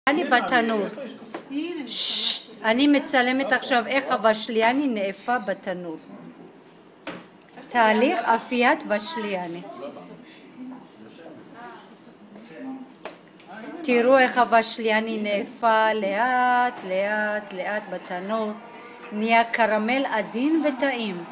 אני בתנור. אני מצלמת עכשיו איך הבשליאני נאפה בתנור. תהליך אפיית בשליאני. תראו איך הבשליאני נאפה לאט לאט לאט בתנור. נהיה קרמל עדין וטעים.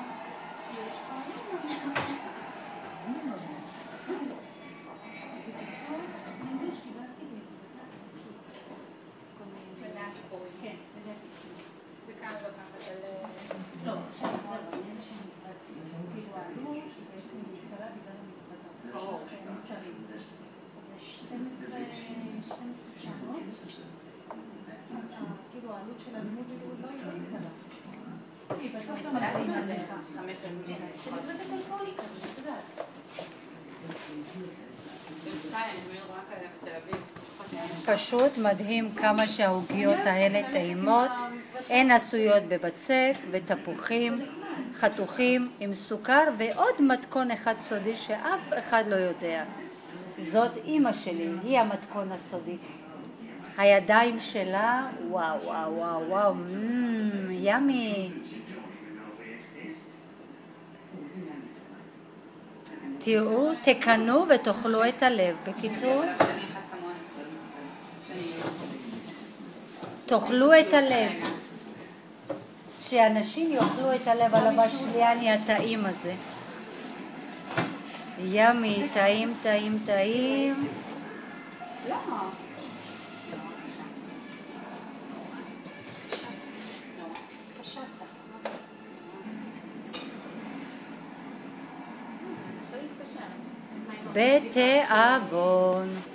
כאילו העלות של הלימוד לא היא לא יקרה. פשוט מדהים כמה שהעוגיות האלה טעימות. הן עשויות בבצק ותפוחים חתוכים עם סוכר ועוד מתכון אחד סודי שאף אחד לא יודע. זאת אמא שלי, היא המתכון הסודי. הידיים שלה, וואו וואו וואו וואו, ימי. תראו, תקנו ותאכלו את הלב. בקיצור, תאכלו את הלב. שאנשים יאכלו את הלב על הבשליאני הטעים הזה. ימי, טעים, טעים, טעים. בתיאבון.